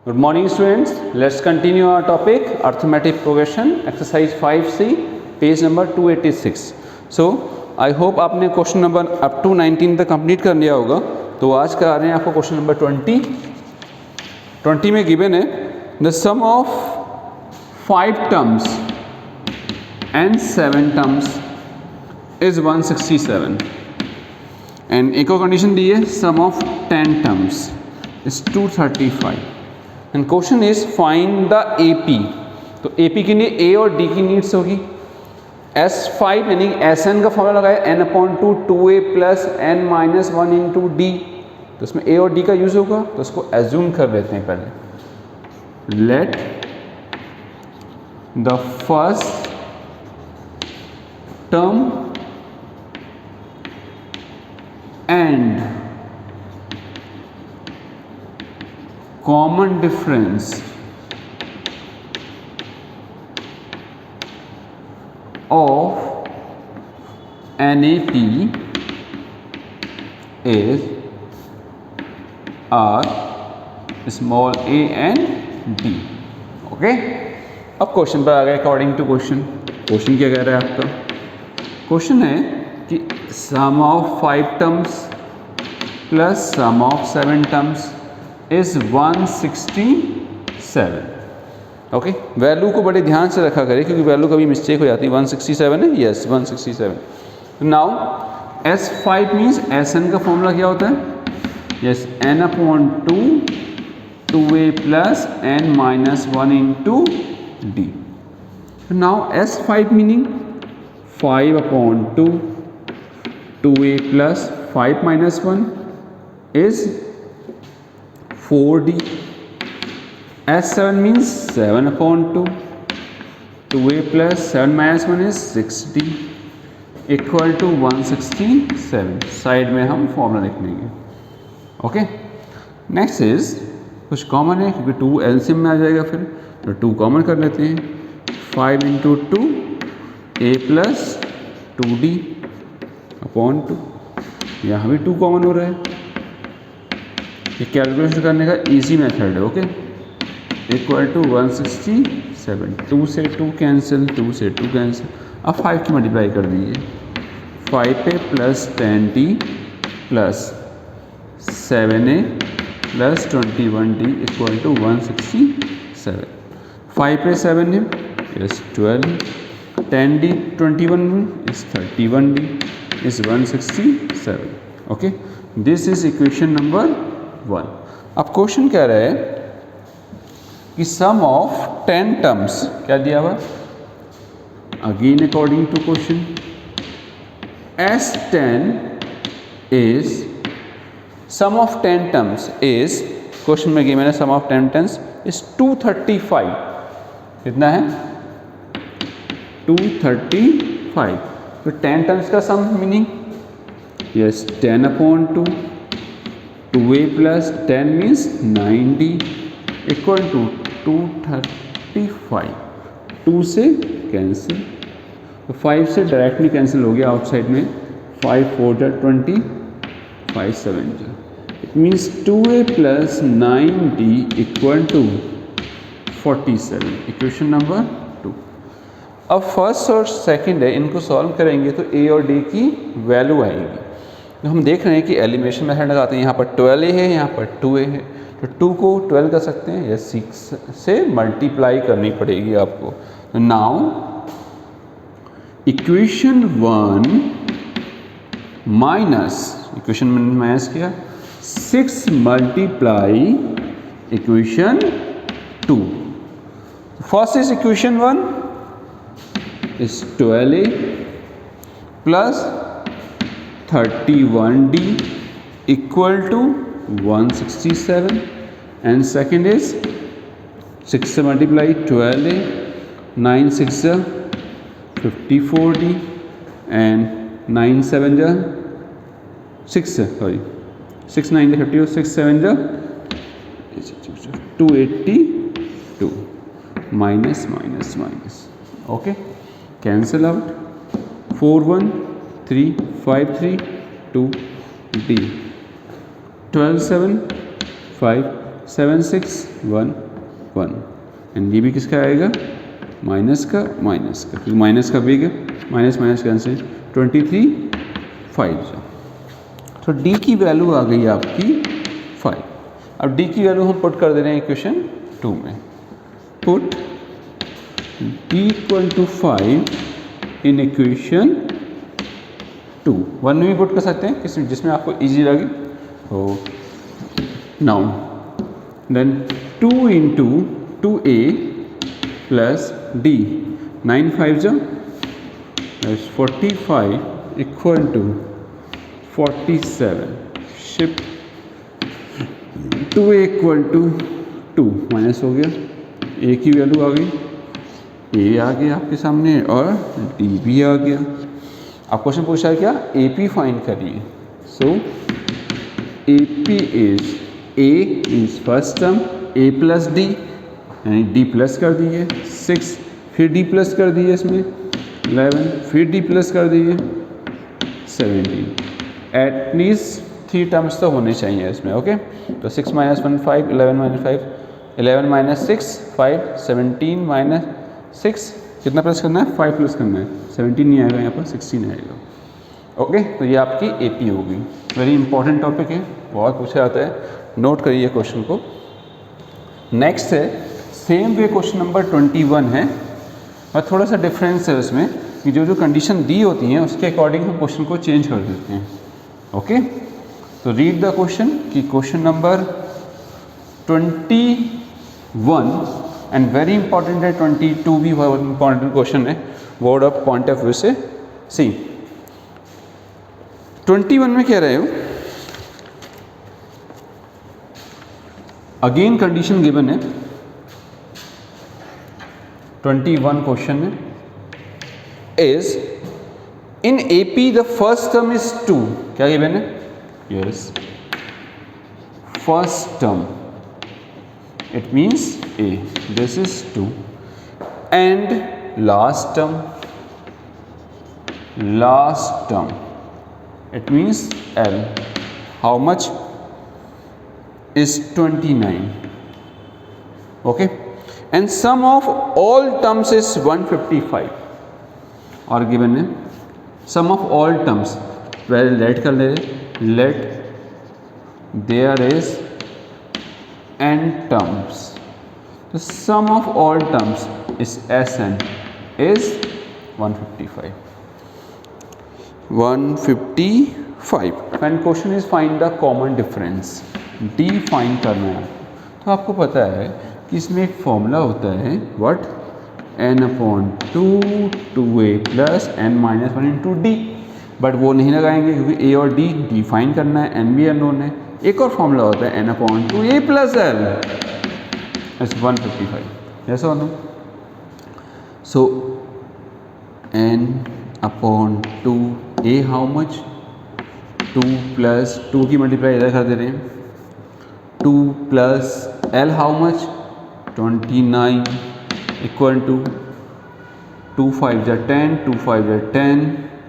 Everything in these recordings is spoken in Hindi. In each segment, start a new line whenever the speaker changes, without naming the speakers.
Good morning students, let's continue our topic arithmetic progression exercise 5C page number 286. So I hope आपने क्वेश्चन नंबर अप टू 19 तक कंप्लीट कर लिया होगा. तो आज करा रहे हैं आपको क्वेश्चन नंबर 20 में गिवन है the sum of 5 terms and 7 terms is 167 and एक और कंडीशन दी है sum of 10 terms is 235 and question is find the AP. तो AP के लिए A और D की नीड्स होगी. S5 यानी Sn का फॉर्मूला लगाया n/2 2a plus n minus 1 into D. तो इसमें A और D का यूज होगा तो इसको एज्यूम कर लेते हैं पहले. Let the first term and common difference of NAP is R small a and D. Okay, अब क्वेश्चन पर आ गए. अकॉर्डिंग टू क्वेश्चन क्या कह रहा है आपका? क्वेश्चन है कि sum of 5 terms plus sum of 7 terms is 167. Okay, value को बड़े ध्यान से रखा करें क्योंकि वैल्यू कभी मिस्टेक हो जाती है. 167 है, yes 167. Now S5 means Sn का फॉर्मूला क्या होता है? Yes n/2 2a plus n minus 1 into D. Now S5 meaning 5/2 2a plus 5 minus 1 is 4d. S7 means 7/2 2a plus 7 minus 1 is 6d equal to 167. Side में हम फॉर्मूला लिख लेंगे. ओके, नेक्स्ट इज कुछ कॉमन है क्योंकि 2 एलसीएम में आ जाएगा. फिर तो 2 कॉमन कर लेते हैं. 5 इंटू 2 a प्लस 2d/2. यहाँ भी 2 कॉमन हो रहा है. ये कैलकुलेशन करने का इजी मेथड है. Okay, equal to 167. 2 से 2 कैंसिल, 2 से 2 कैंसिल. अब 5 की मल्टीप्लाई कर दीजिए. 5 पे plus 10d plus 7a plus 21d equal to 167. 5 पे 7 है is 12. 10d 21 is 31d is 167. Okay, this is equation number 1. अब क्वेश्चन कह रहा है कि सम ऑफ 10 टर्म्स क्या दिया हुआ? Again according to question S10 is sum of 10 terms is, question में गिवन है सम ऑफ 10 टर्म्स इज 235. कितना है? 235. तो 10 टर्म्स का sum meaning yes 10/2 2a plus 10 means 9d equal to 235. 2 से कैंसिल तो 5 से डायरेक्टली कैंसिल हो गया आउटसाइड में. 5 4 जा 20 5 7 जा. It means 2a plus 9d equal to 47. Equation number 2. अब फर्स्ट और सेकंड है, इनको सॉल्व करेंगे तो a और d की वैल्यू आएगी. तो हम देख रहे हैं कि एलिमिनेशन मेथड लगाते हैं. यहाँ पर 12a है, यहाँ पर 2a है. तो 2 को 12 कर सकते हैं या 6 से मल्टीप्लाई करनी पड़ेगी आपको. Now equation 1 minus equation minus किया 6 multiply equation 2. First is equation 1 is 12a plus 31d equal to 167 and second is 6 से multiply 12a 9 6 जा 54d and 9 7 जा 6 sorry 6 9 जा 50 6 7 जा 282 minus minus minus. Okay, cancel out. 4 1 3 5 3 2 d 12 7 5 7 6 1 1 and ये भी किसका आएगा माइनस का क्योंकि माइनस का बिग है, माइनस माइनस कैंसिल 23 5 तो डी की वैल्यू आ गई आपकी 5। अब डी की वैल्यू हम पुट कर दे रहे हैं इक्वेशन 2 में। Put D equal to 5 in equation 2। 1 में भी पुट कर सकते हैं किसी जिसमें आपको इजी लगे। तो now then 2 into 2a plus D 9 5 जो 45 equal to 47 shift 2a equal to 2 minus हो गया, a की वैल्यू आ गई, a आ गया आपके सामने और d भी आ गया। आप क्वेश्चन पूछा है क्या AP फाइंड करिए। सो AP is a is first term a plus d यानी d प्लस कर दिए 6 फिर d प्लस कर दिए इसमें 11 फिर d प्लस कर दिए 17 एटलीस्ट 3 टर्म्स तो होने चाहिए इसमें। ओके तो 6 माइनस 1 5 11 माइनस 5 11 माइनस 6 5 17 माइनस 6 कितना प्लस करना है 5 प्लस करना है 17 नहीं आएगा यहाँ पर 16 आएगा। ओके तो ये आपकी AP होगी। वेरी इंपॉर्टेंट टॉपिक है, बहुत पूछा जाता है, नोट करिए क्वेश्चन को। नेक्स्ट है सेम वे क्वेश्चन नंबर 21 है और थोड़ा सा डिफरेंस है उसमें कि जो कंडीशन दी होती हैं उसके अकॉर्डिंग हम क्वेश्चन को चेंज कर देते हैं। ओके तो रीड द क्वेश्चन कि question number 21 and very important है 22 भी बहुत इंपॉर्टेंट क्वेश्चन है word of point of view से। सी 21 में कह रहे हो अगेन कंडीशन गिवन है 21 क्वेश्चन में is in AP the first term is 2 क्या गिवन है yes first term it means A this is 2 and last term it means L how much is 29 okay and sum of all terms is 155 और given है sum of all terms पहले let कर ले let there is n terms the sum of all terms is Sn is 155 when question is find the common difference D find करना है। तो आपको पता है कि इसमें एक फॉर्मूला होता है what n/2 2a plus n minus 1 into D, but वो नहीं लगाएंगे क्योंकि a और d फाइंड करना है, n भी अननोन है। एक और फॉर्मूला होता है n/2a प्लस l इज 155 ऐसा हो। सो n/2a हाउ मच 2 प्लस 2 की मल्टीप्लाई इधर कर दे रहे हैं 2 plus L how much 29 equal to 2 5 जा 10 2 5 जा 10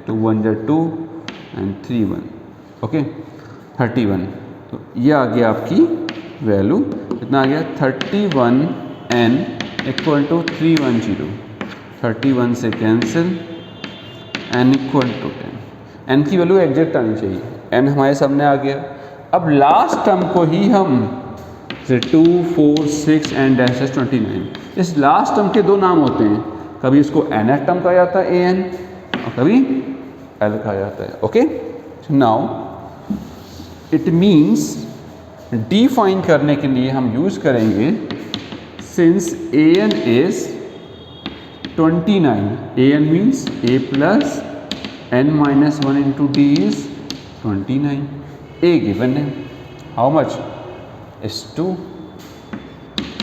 2 1 जा 2 एंड 3 1 ओके 31। तो ये आ गया आपकी वैल्यू कितना आ गया 31n इक्वल टू 310 31 से cancel n equal to 10 n की वैल्यू एग्जैक्ट आनी चाहिए n हमारे सामने आ गया। अब लास्ट टर्म को ही हम 2 4 6 एंड डैश 29 इस लास्ट टर्म के दो नाम होते हैं, कभी इसको nth टर्म कहा जाता है an और कभी l कहा जाता है। Okay now it means D find करने के लिए हम यूज करेंगे since an is 29 an means a plus n minus 1 into D is 29 a given है how much is 2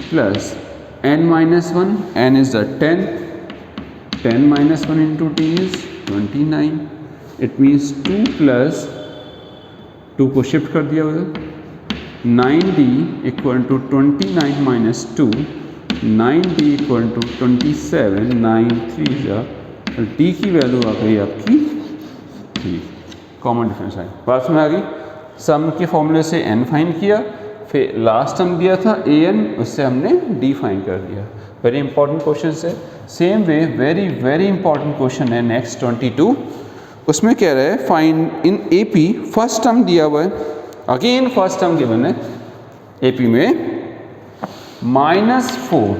plus n minus 1 n is the 10 minus 1 into t is 29 it means 2 plus 2 को शिफ्ट कर दिया होगा 9d equal to 29 minus 2 9d equal to 27 9 3 जा d की वैल्यू आ गई आपकी 3 कॉमन डिफरेंस है। बात में आ गई सम के फॉर्मूले से n फाइंड किया फिर लास्ट टर्म दिया था an, उससे हमने d फाइंड कर दिया। वेरी इंपॉर्टेंट क्वेश्चन है। Same way very very important question है नेक्स्ट 22, उसमें कह रहा है find in AP first term दिया हुआ है, अगेन फर्स्ट टर्म गिवन है AP में -4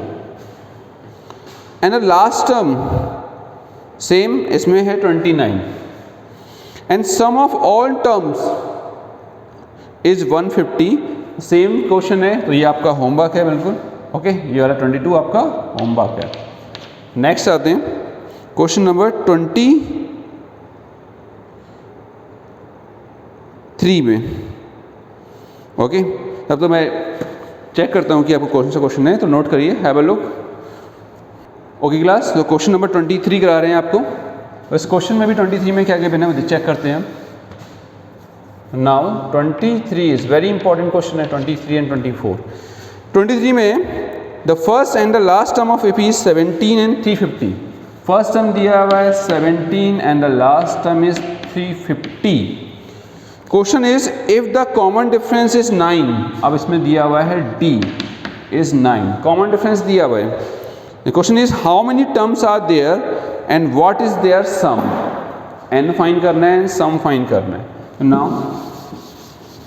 एंड लास्ट टर्म सेम इसमें है 29 and sum of all terms is 150। Same question है, तो ये आपका होमवर्क है बिल्कुल। ओके, ये वाला 22 आपका होमवर्क है। नेक्स्ट आते हैं क्वेश्चन नंबर 23 में। ओके, तब तो मैं चेक करता हूँ कि आपको कौन सा क्वेश्चन है, तो नोट करिए, have a look. Okay class, तो क्वेश्चन नंबर 23 करा रहे हैं आपको। इस क्वेश्चन में भी 23 में क्या क्या बना है चेक करते हैं। Now 23 is very important question है, 23 एंड 24। 23 में the first and the last term of AP is 17 and 350। First term दिया हुआ है 17 and the last term is 350। Question is if the common difference is 9। अब इसमें दिया हुआ है D इज 9, कॉमन डिफरेंस दिया हुआ है। The question is how many terms are there and what is their sum. n find करना है, सम फाइंड करना है। नाउ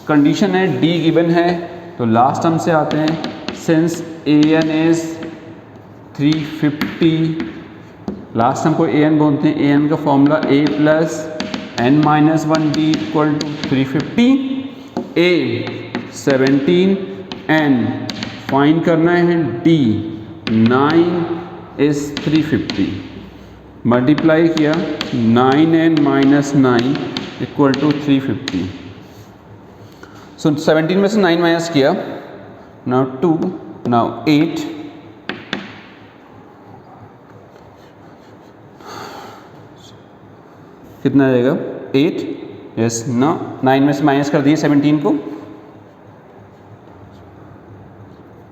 कंडीशन है D गिवन है, तो लास्ट टर्म से आते हैं। Since an is 350, last term को an बोलते हैं। an का formula a plus n-1d equal to 350। a 17, n find करना है, d 9 इज 350। मल्टीप्लाई किया 9n माइनस 9 इक्वल टू 350। सो 17 में से 9 माइनस किया, नाउ 2, नाउ 8, कितना आएगा 8, यस ना, 9 में से माइनस कर दिए 17 को,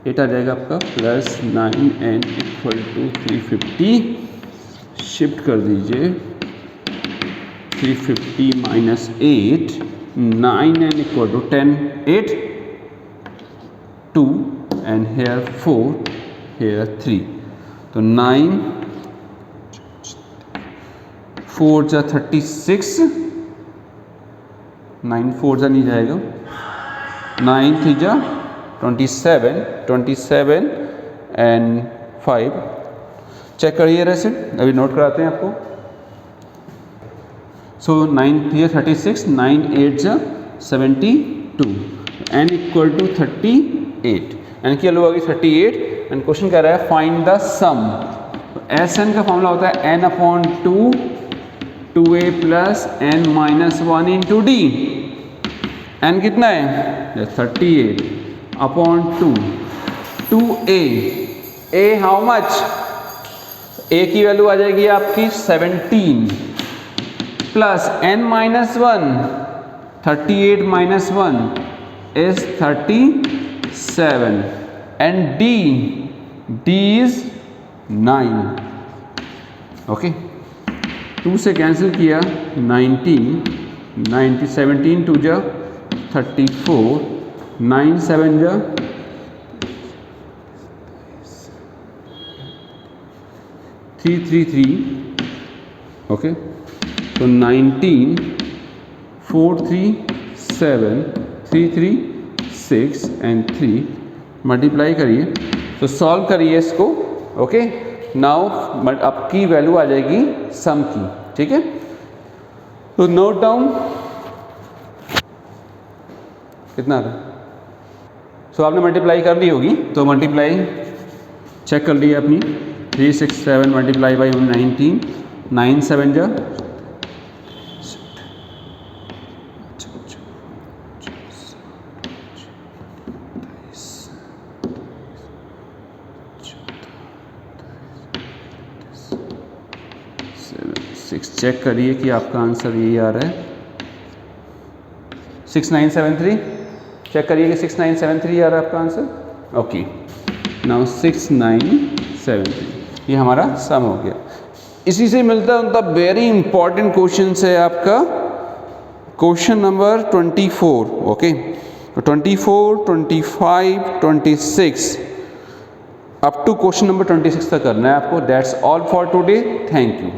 8 आ जाएगा आपका plus 9n equal to 350। Shift कर दीजिए 350 minus 8, 9n equal to 10, 8, 2 and here 4, here 3। तो 9 4 जा 36, 9 4 जा नहीं जाएगा, 9 3 जा 27, 27 एंड 5। चेक करिए रैसे, अभी नोट कराते हैं आपको। सो 9 3 36, 9 8 जा 72, n इक्वल टू 38, n की वैल्यू आ गई 38 एंड क्वेश्चन कह रहा है फाइंड द सम। Sn का फॉर्मूला होता है n upon 2 2a plus n minus 1 into d। n कितना है 38 upon 2 2a, a how much, a की वैल्यू आ जाएगी आपकी 17 plus n minus 1, 38 minus 1 is 37 and d is 9। Okay, 2 से कैंसिल किया 19, 17 2 जा 34, 9 7 जा 333। ओके, तो 19 4 3 7 3 3 6 एंड 3 मल्टीप्लाई करिए, तो सॉल्व करिए इसको। ओके, नाउ आपकी वैल्यू आ जाएगी सम की, ठीक है। तो नोट डाउन कितना आ रहा है। सो आपने मल्टीप्लाई कर ली होगी, तो मल्टीप्लाई चेक कर ली अपनी। 367 मल्टीप्लाई बाई 19, 9 7 जा 6। चेक करिए कि आपका आंसर यही आ रहा है 6973। चेक करिए कि 6973 आ रहा है आपका आंसर। ओके, नाउ 6973 ये हमारा सम हो गया। इसी से मिलता जुलता वेरी इंपॉर्टेंट क्वेश्चन है आपका क्वेश्चन नंबर 24। ओके, तो 24, 25, 26 अप टू क्वेश्चन नंबर 26 तक करना है आपको। That's all for today, thank you.